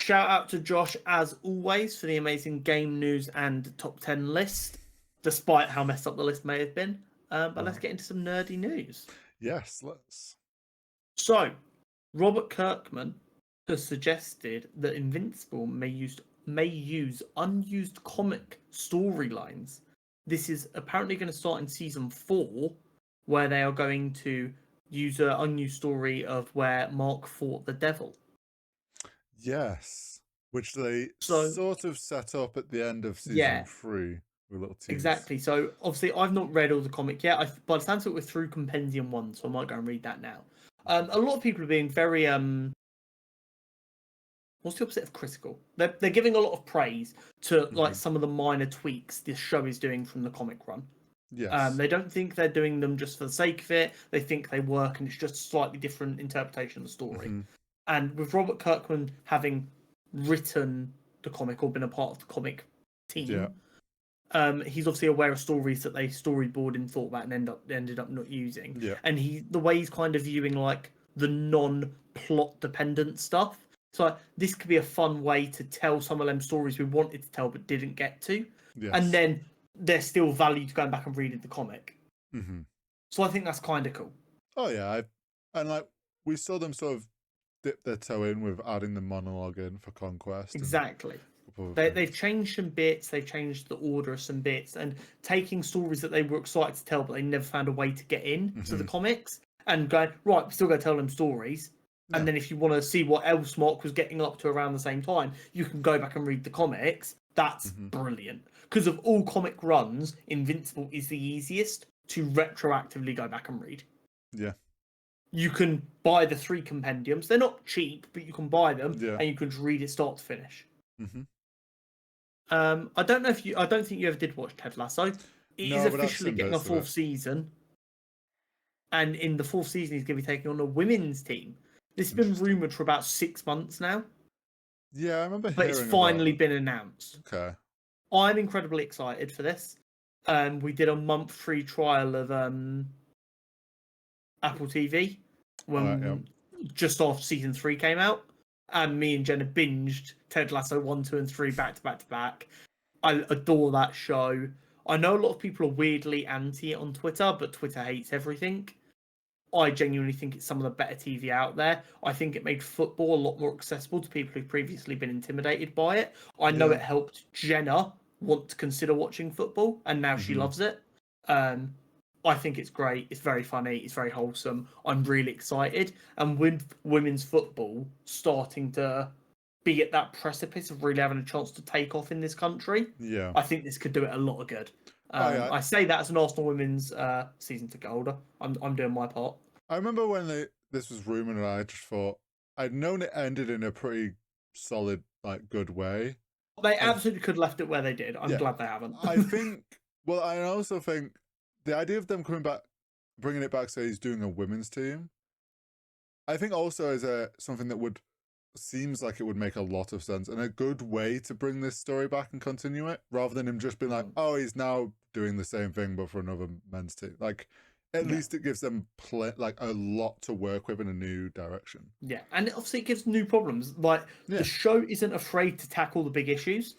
shout out to Josh, as always, for the amazing game news and top 10 list, despite how messed up the list may have been. But let's get into some nerdy news. Yes, let's. So, Robert Kirkman has suggested that Invincible may use unused comic storylines. This is apparently going to start in season 4, where they are going to use an unused story of where Mark fought the devil. Yes, which they So, sort of set up at the end of season 3 with a little tease. Exactly. So obviously, I've not read all the comic yet. By the time we're through Compendium 1, so I might go and read that now. A lot of people are being very what's the opposite of critical? They're giving a lot of praise to like some of the minor tweaks this show is doing from the comic run. Yes. They don't think they're doing them just for the sake of it. They think they work, and it's just a slightly different interpretation of the story. And with Robert Kirkman having written the comic or been a part of the comic team, he's obviously aware of stories that they storyboard and thought about and ended up not using. Yeah. And the way he's kind of viewing like the non-plot dependent stuff. So this could be a fun way to tell some of them stories we wanted to tell but didn't get to. Yes. And then there's still value to going back and reading the comic. So I think that's kind of cool. Oh yeah, and like we saw them sort of dip their toe in with adding the monologue in for Conquest. Exactly. They've changed some bits, they've changed the order of some bits, and taking stories that they were excited to tell but they never found a way to get in to the comics, and going, right, we're still going to tell them stories. And then if you want to see what else Mark was getting up to around the same time, you can go back and read the comics. That's brilliant. Because of all comic runs, Invincible is the easiest to retroactively go back and read. Yeah. You can buy the 3 compendiums. They're not cheap, but you can buy them, Yeah. and you can just read it start to finish. I don't think you ever did watch Ted Lasso. It is officially getting a 4th season, and in the 4th season, he's going to be taking on a women's team. This has been rumored for about 6 months now. Yeah, I remember. But it's finally been announced. Okay. I'm incredibly excited for this. We did a month free trial of Apple TV when just after season 3 came out, and me and Jenna binged Ted Lasso 1, 2, and 3 back to back to back. I adore that show. I know a lot of people are weirdly anti it on Twitter, but Twitter hates everything. I genuinely think it's some of the better TV out there. I think it made football a lot more accessible to people who've previously been intimidated by it. I know it helped Jenna want to consider watching football, and now she loves it. I think it's great. It's very funny. It's very wholesome. I'm really excited. And with women's football starting to be at that precipice of really having a chance to take off in this country, I think this could do it a lot of good. I say that as an Arsenal women's season ticket holder. I'm doing my part. I remember when this was rumored, and I just thought I'd known it ended in a pretty solid, like, good way. They absolutely could have left it where they did. I'm glad they haven't. I think. Well, I also think the idea of them coming back, bringing it back, so he's doing a women's team, I think also is something that seems like it would make a lot of sense and a good way to bring this story back and continue it, rather than him just being like, oh, he's now doing the same thing but for another men's team. Like, at least it gives them a lot to work with in a new direction. Yeah, and obviously it gives new problems. Like, the show isn't afraid to tackle the big issues.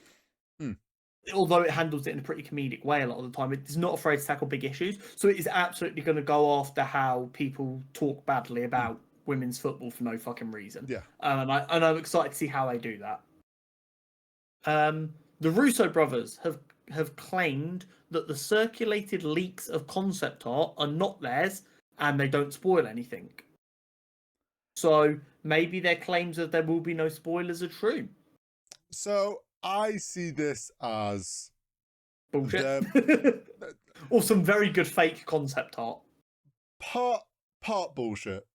Although it handles it in a pretty comedic way a lot of the time, it's not afraid to tackle big issues. So it is absolutely going to go after how people talk badly about women's football for no fucking reason. Yeah. And I'm excited to see how they do that. The Russo brothers have claimed that the circulated leaks of concept art are not theirs and they don't spoil anything. So maybe their claims that there will be no spoilers are true. So I see this as bullshit. Or some very good fake concept art. Part bullshit.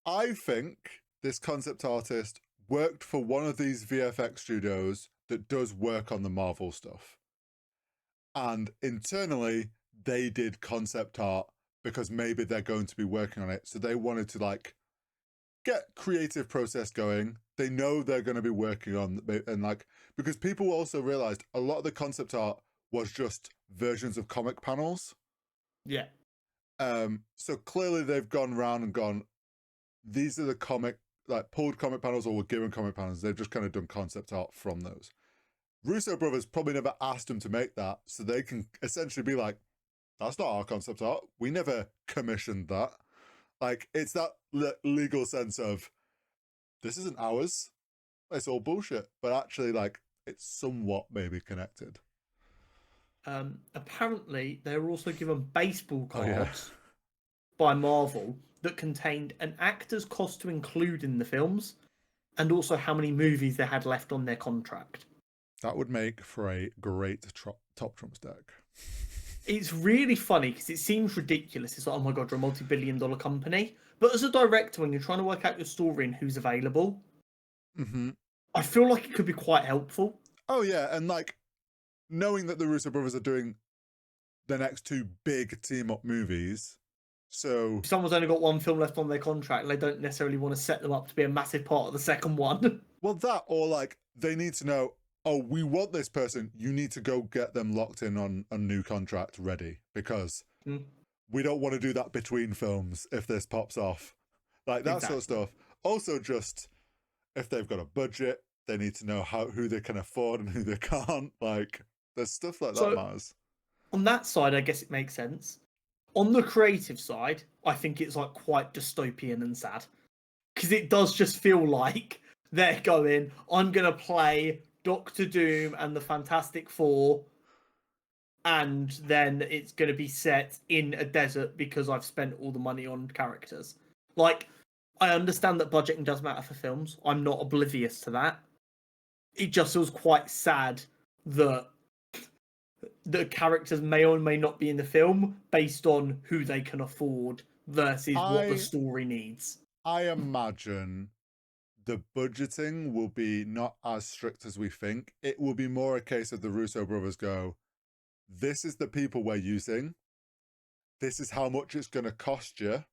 I think this concept artist worked for one of these VFX studios that does work on the Marvel stuff. And internally, they did concept art because maybe they're going to be working on it. So they wanted to, like, get creative process going. They know they're going to be working on, and like, because people also realized a lot of the concept art was just versions of comic panels. Yeah. So clearly they've gone around and gone, these are the comic like pulled comic panels or were given comic panels. They've just kind of done concept art from those. Russo brothers probably never asked them to make that, so they can essentially be like, "That's not our concept art. We never commissioned that." Like, it's that legal sense of this isn't ours. It's all bullshit. But actually, like, it's somewhat maybe connected. Apparently, they were also given baseball Oh yeah. cards by Marvel that contained an actor's cost to include in the films and also how many movies they had left on their contract. That would make for a great top trumps deck. It's really funny because it seems ridiculous. It's like, oh my god, you're a multi-billion-dollar company. But as a director, when you're trying to work out your story and who's available, I feel like it could be quite helpful. Oh yeah, and like knowing that the Russo brothers are doing the next two big team-up movies, so if someone's only got one film left on their contract, they don't necessarily want to set them up to be a massive part of the second one. Well, that or like they need to know, oh, we want this person. You need to go get them locked in on a new contract ready because we don't want to do that between films if this pops off. Like that sort of stuff. Also, just if they've got a budget, they need to know who they can afford and who they can't. Like there's stuff like that matters. On that side, I guess it makes sense. On the creative side, I think it's like quite dystopian and sad. Because it does just feel like they're going, I'm going to play Doctor Doom and the Fantastic Four, and then it's going to be set in a desert because I've spent all the money on characters. Like, I understand that budgeting does matter for films. I'm not oblivious to that. It just feels quite sad that the characters may or may not be in the film based on who they can afford versus what the story needs. I imagine the budgeting will be not as strict as we think. It will be more a case of the Russo brothers go, this is the people we're using. This is how much it's going to cost you.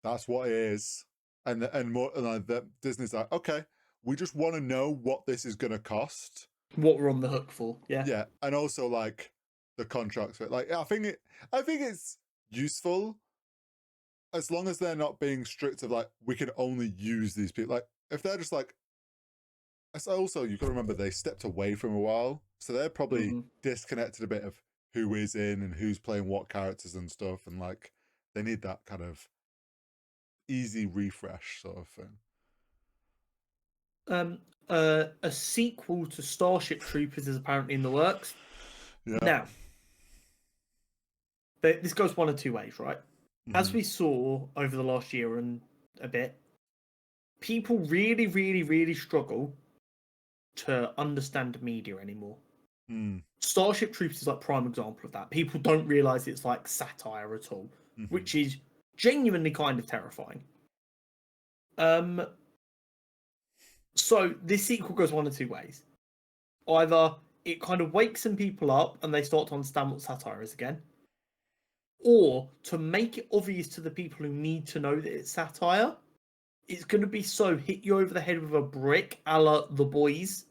That's what it is. And Disney's like, okay, we just want to know what this is going to cost. What we're on the hook for, yeah. Yeah, and also like the contracts. Like, I think it's useful as long as they're not being strict of like we can only use these people. Like if they're just like, also you got to remember they stepped away from a while, so they're probably disconnected a bit of who is in and who's playing what characters and stuff, and like they need that kind of easy refresh sort of thing. A sequel to Starship Troopers is apparently in the works. Yeah. Now, this goes one of two ways, right? As we saw over the last year and a bit, people really, really, really struggle to understand media anymore. Starship Troopers is like prime example of that. People don't realise it's like satire at all, which is genuinely kind of terrifying. So this sequel goes one of two ways. Either it kind of wakes some people up and they start to understand what satire is again, or to make it obvious to the people who need to know that it's satire, it's going to be so hit you over the head with a brick, a la The Boys,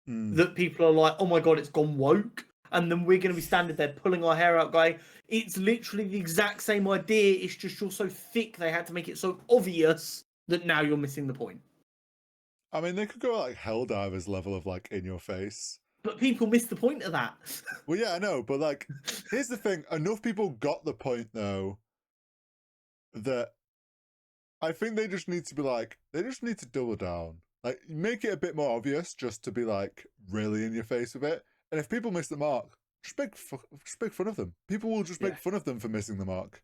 that people are like, oh my god, it's gone woke. And then we're going to be standing there pulling our hair out going, it's literally the exact same idea, it's just you're so thick they had to make it so obvious that now you're missing the point. I mean, they could go like Helldivers level of like in your face. But people miss the point of that. Well, yeah, I know, but like, here's the thing. Enough people got the point, though, that I think they just need to be like, they just need to double down. Like, make it a bit more obvious just to be like really in your face with it. And if people miss the mark, just make fun of them. People will just make fun of them for missing the mark.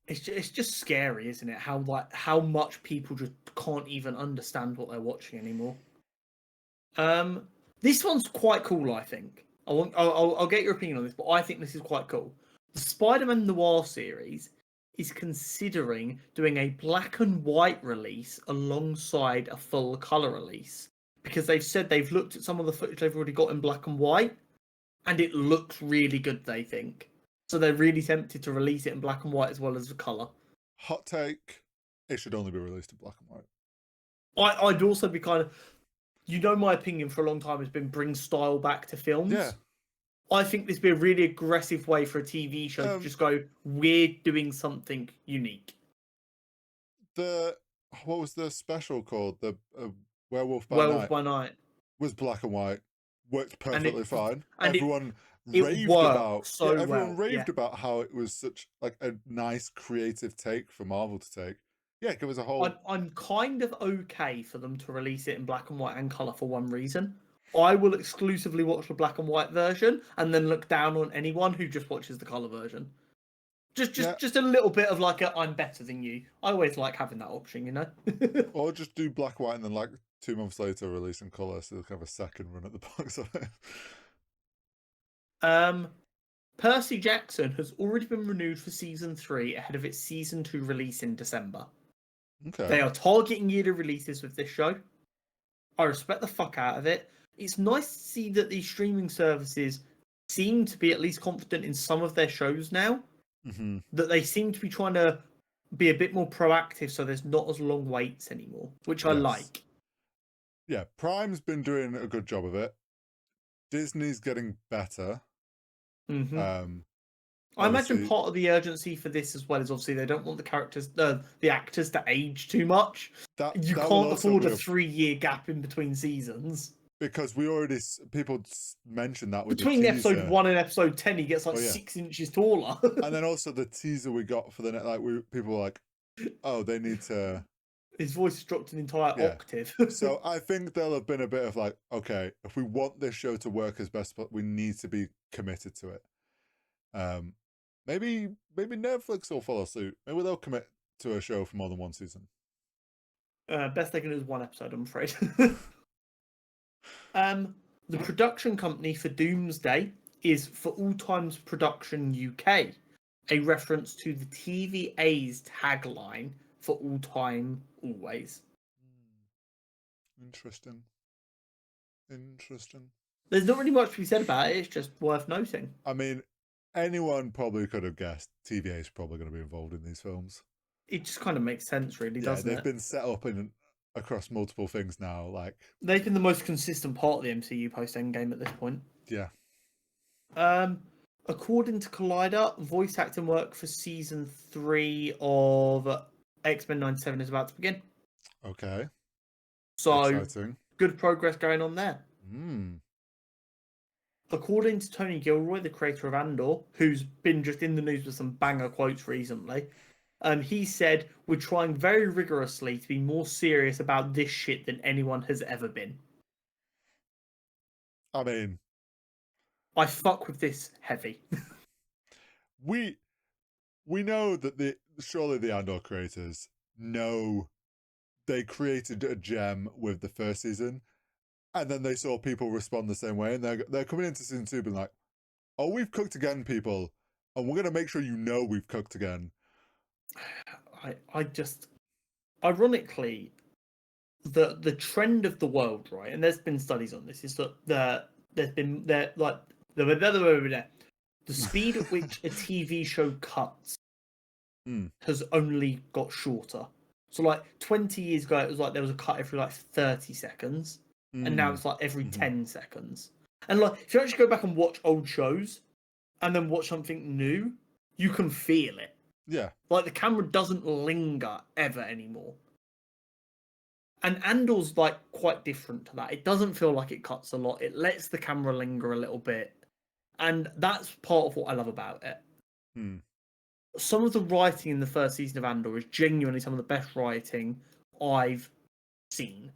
It's just scary, isn't it? How much people just can't even understand what they're watching anymore. This one's quite cool, I think. I'll get your opinion on this, but I think this is quite cool. The Spider-Man Noir series is considering doing a black and white release alongside a full color release because they've said they've looked at some of the footage they've already got in black and white, and it looks really good, they think. So they're really tempted to release it in black and white as well as the color. Hot take: it should only be released in black and white. I'd also be kind of, my opinion for a long time has been bring style back to films. Yeah. I think this would be a really aggressive way for a TV show to just go, we're doing something unique. The what was the special called? The Werewolf by Werewolf Night by Night, was black and white, worked and perfectly fine. and Everyone it raved worked about so everyone well. Yeah, raved about how it was such like a nice creative take for Marvel to take. Yeah, it was a whole. I'm kind of okay for them to release it in black and white and color for one reason. I will exclusively watch the black and white version and then look down on anyone who just watches the color version. Yeah, Just a little bit of like a I'm better than you. I always like having that option, you know. or just do black and white and then like 2 months later release in color, so they'll have a second run at the box office. Percy Jackson has already been renewed for season 3 ahead of its season 2 release in December. Okay. They are targeting yearly releases with this show. I respect the fuck out of it. It's nice to see that these streaming services seem to be at least confident in some of their shows now. Mm-hmm. That they seem to be trying to be a bit more proactive so there's not as long waits anymore, which I like. Yeah, Prime's been doing a good job of it. Disney's getting better. Mm-hmm. I imagine Obviously, part of the urgency for this as well is obviously they don't want the actors to age too much. that You that will can't also afford be a 3-year gap in between seasons. because we already people mentioned that with Between the episode teaser. 1 and episode 10, he gets like Oh yeah, 6 inches taller. and then also the teaser we got for the net, like people were like, oh, they need to. His voice has dropped an entire Yeah. octave. So I think there'll have been a bit of like, okay, if we want this show to work as best, we need to be committed to it. Maybe Netflix will follow suit. Maybe they'll commit to a show for more than one season. Best they can do is 1 episode, I'm afraid. The production company for Doomsday is For All Times Production UK, a reference to the TVA's tagline for all time, always. Interesting. There's not really much to be said about it, it's just worth noting. I mean, anyone probably could have guessed TVA is probably going to be involved in these films. It just kind of makes sense, really, doesn't they've it? been set up across multiple things now. Like they've been the most consistent part of the MCU post Endgame at this point. Yeah. According to Collider, voice acting work for season 3 of X-Men 97 is about to begin. Okay. So exciting. Good progress going on there. Mm. According to Tony Gilroy, the creator of Andor, who's been just in the news with some banger quotes recently, he said, "We're trying very rigorously to be more serious about this shit than anyone has ever been." I mean, I fuck with this heavy. we know that surely the Andor creators know they created a gem with the first season, and then they saw people respond the same way, and they're coming into season 2 being like, "Oh, we've cooked again, people, and we're gonna make sure you know we've cooked again." I just, ironically, the trend of the world, right? And there's been studies on this. Is that the speed at which a TV show cuts has only got shorter. So like 20 years ago, it was like there was a cut every like 30 seconds, and now it's like every 10 seconds. And like if you actually go back and watch old shows, and then watch something new, you can feel it. Yeah. Like the camera doesn't linger ever anymore. And Andor's like quite different to that. It doesn't feel like it cuts a lot. It lets the camera linger a little bit. And that's part of what I love about it. Some of the writing in the first season of Andor is genuinely some of the best writing I've seen.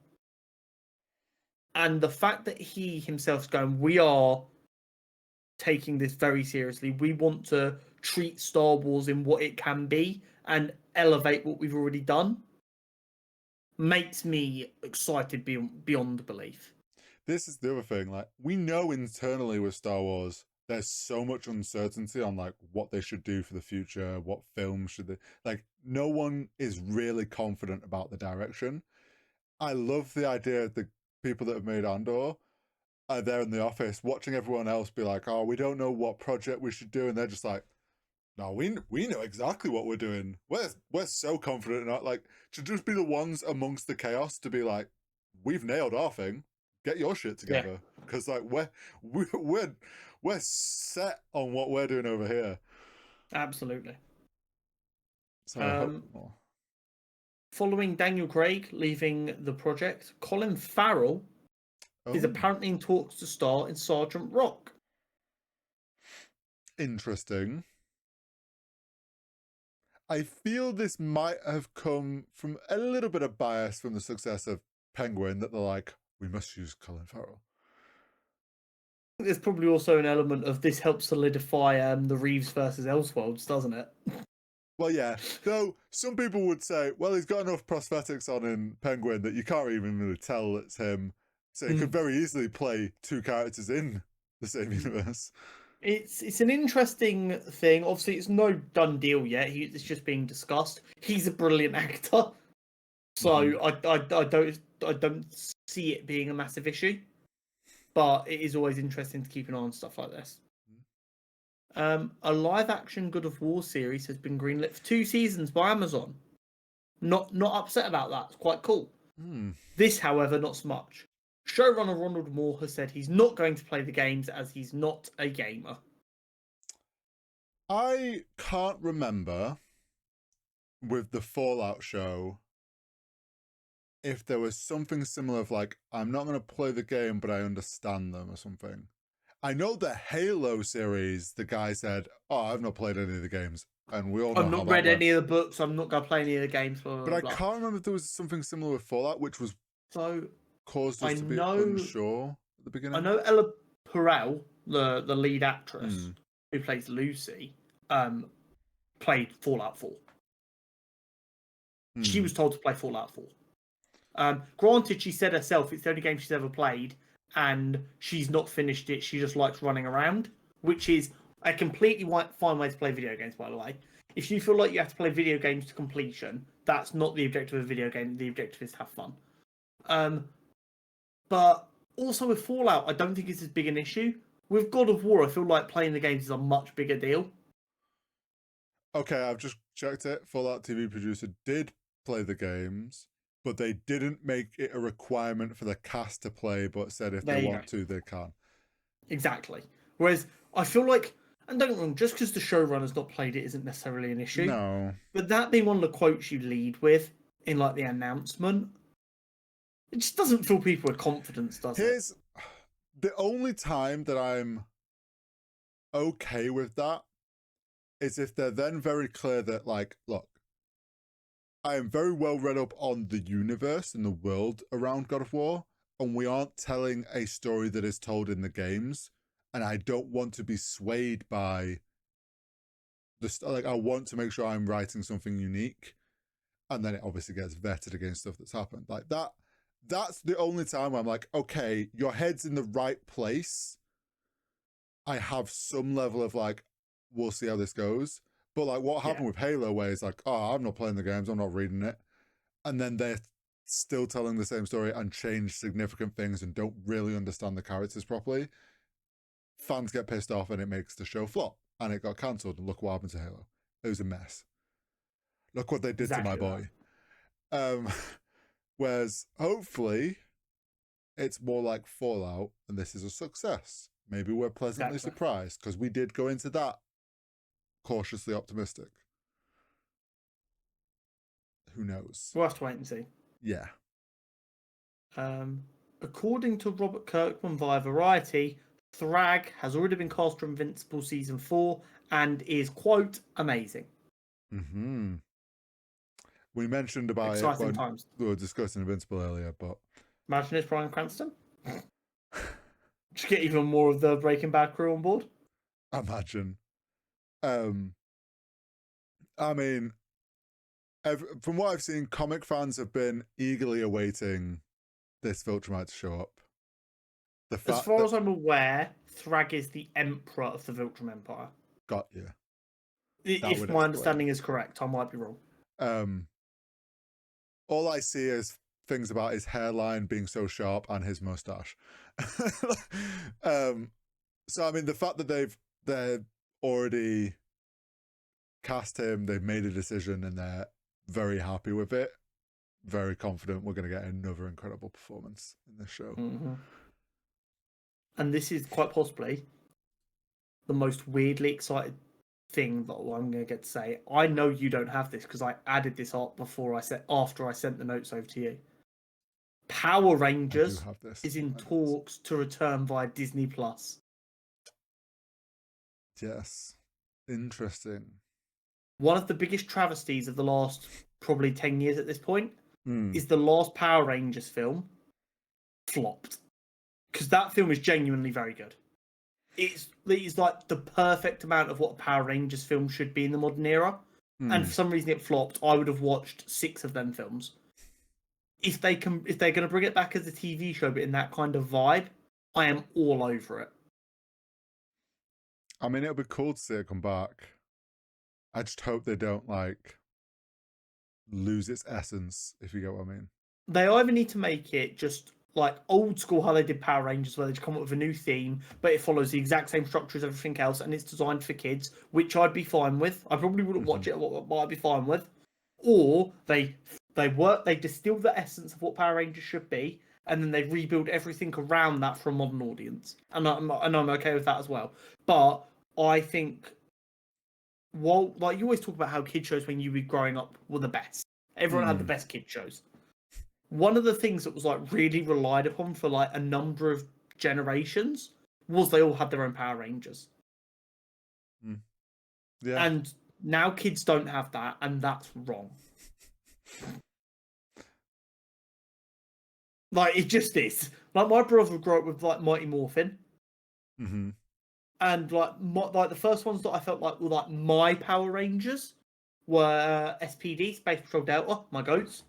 And the fact that he himself's going, we are taking this very seriously. We want to treat Star Wars in what it can be and elevate what we've already done, makes me excited beyond belief. This is the other thing. Like, we know internally with Star Wars, there's so much uncertainty on like what they should do for the future, what films should they like. No one is really confident about the direction. I love the idea of the people that have made Andor are there in the office watching everyone else be like, "Oh, we don't know what project we should do," and they're just like, "No, we know exactly what we're doing. We're so confident in it. Like, to just be the ones amongst the chaos to be like, we've nailed our thing. Get your shit together, because like we're set on what we're doing over here." Absolutely. So I hope more. following Daniel Craig leaving the project, Colin Farrell is apparently in talks to star in Sergeant Rock. Interesting. I feel this might have come from a little bit of bias from the success of Penguin, that they're like, we must use Colin Farrell. There's probably also an element of this helps solidify the Reeves versus Elseworlds, doesn't it? Well, yeah. Though some people would say, well, he's got enough prosthetics on in Penguin that you can't even really tell it's him. So he could very easily play two characters in the same universe. It's an interesting thing. Obviously, it's no done deal yet. It's just being discussed. He's a brilliant actor, so I don't see it being a massive issue. But it is always interesting to keep an eye on stuff like this. A live-action God of War series has been greenlit for 2 seasons by Amazon. Not upset about that. It's quite cool. This, however, not so much. Showrunner Ronald Moore has said he's not going to play the games as he's not a gamer. I can't remember with the Fallout show if there was something similar of like, I'm not going to play the game, but I understand them or something. I know the Halo series, the guy said, oh, I've not played any of the games. And we all know I've not read any of the books. I'm not going to play any of the games. Blah, blah, but I blah. can't remember if there was something similar with Fallout, which was caused us to be unsure at the beginning. I know Ella Perel, the lead actress who plays Lucy, played Fallout 4. She was told to play Fallout 4. Granted, she said herself it's the only game she's ever played, and she's not finished it. She just likes running around, which is a completely fine way to play video games, by the way. If you feel like you have to play video games to completion, that's not the objective of a video game. The objective is to have fun. But also with Fallout, I don't think it's as big an issue. With God of War, I feel like playing the games is a much bigger deal. Okay, I've just checked it. Fallout TV producer did play the games, but they didn't make it a requirement for the cast to play, but said if they want to, they can. Exactly. Whereas I feel like, and don't get me wrong, just because the showrunner's not played it isn't necessarily an issue. No. But that being one of the quotes you lead with in like the announcement, it just doesn't fill people with confidence, does it? The only time that I'm okay with that is if they're then very clear that, like, look, I am very well read up on the universe and the world around God of War, and we aren't telling a story that is told in the games, and I don't want to be swayed by like, I want to make sure I'm writing something unique, and then it obviously gets vetted against stuff that's happened. Like that, that's the only time where I'm like, okay, your head's in the right place. I have some level of like, we'll see how this goes. But like what happened with Halo, where it's like, oh, I'm not playing the games, I'm not reading it. And then they're still telling the same story and change significant things and don't really understand the characters properly. Fans get pissed off and it makes the show flop. And it got cancelled. And look what happened to Halo. It was a mess. Look what they did to my boy. Whereas hopefully it's more like Fallout and this is a success. Maybe we're pleasantly surprised because we did go into that cautiously optimistic. Who knows? We'll have to wait and see. Yeah. According to Robert Kirkman via Variety, Thragg has already been cast for Invincible Season 4 and is, quote, amazing. We mentioned about exciting times. We were discussing Invincible earlier, but imagine it's Bryan Cranston. Just get even more of the Breaking Bad crew on board. Imagine. I mean, from what I've seen, comic fans have been eagerly awaiting this Viltrumite to show up. As far as I'm aware, Thragg is the emperor of the Viltrum Empire. Got you. If my understanding is correct, I might be wrong. All I see is things about his hairline being so sharp and his mustache. So I mean, the fact that they've already cast him, they've made a decision, and they're very happy with it. Very confident we're going to get another incredible performance in this show. And this is quite possibly the most weirdly excited thing that I'm going to get to say. I know you don't have this because I added this up after I sent the notes over to you. Power Rangers have this is in talks to return via Disney Plus. Yes. Interesting. One of the biggest travesties of the last probably 10 years at this point Mm. is the last Power Rangers film flopped. Because that film is genuinely very good. It's like the perfect amount of what a Power Rangers film should be in the modern era. And for some reason it flopped. I would have watched 6 of them films. If they're going to bring it back as a TV show, but in that kind of vibe, I am all over it. I mean, it'll be cool to see it come back. I just hope they don't lose its essence, if you get what I mean. They either need to make it just like old school how they did Power Rangers, where they just come up with a new theme, but it follows the exact same structure as everything else, and it's designed for kids, which I'd be fine with. I probably wouldn't watch it, but I'd be fine with. Or they distill the essence of what Power Rangers should be, and then they rebuild everything around that for a modern audience, and I'm okay with that as well. But I think, well, like you always talk about how kid shows when you were growing up were the best. Everyone had the best kid shows. One of the things that was like really relied upon for like a number of generations was they all had their own Power Rangers. Yeah. And now kids don't have that, and that's wrong. Like, it just is. Like, my brother grew up with like Mighty Morphin. Mm-hmm. And like the first ones that I felt like were like my Power Rangers were SPD, Space Patrol Delta, my goats.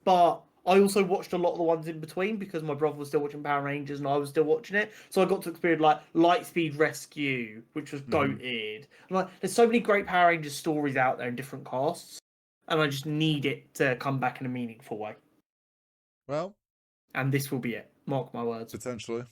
But I also watched a lot of the ones in between because my brother was still watching Power Rangers and I was still watching it. So I got to experience like Lightspeed Rescue, which was goated. Like, there's so many great Power Rangers stories out there in different casts, and I just need it to come back in a meaningful way. Well, and this will be it. Mark my words. Potentially.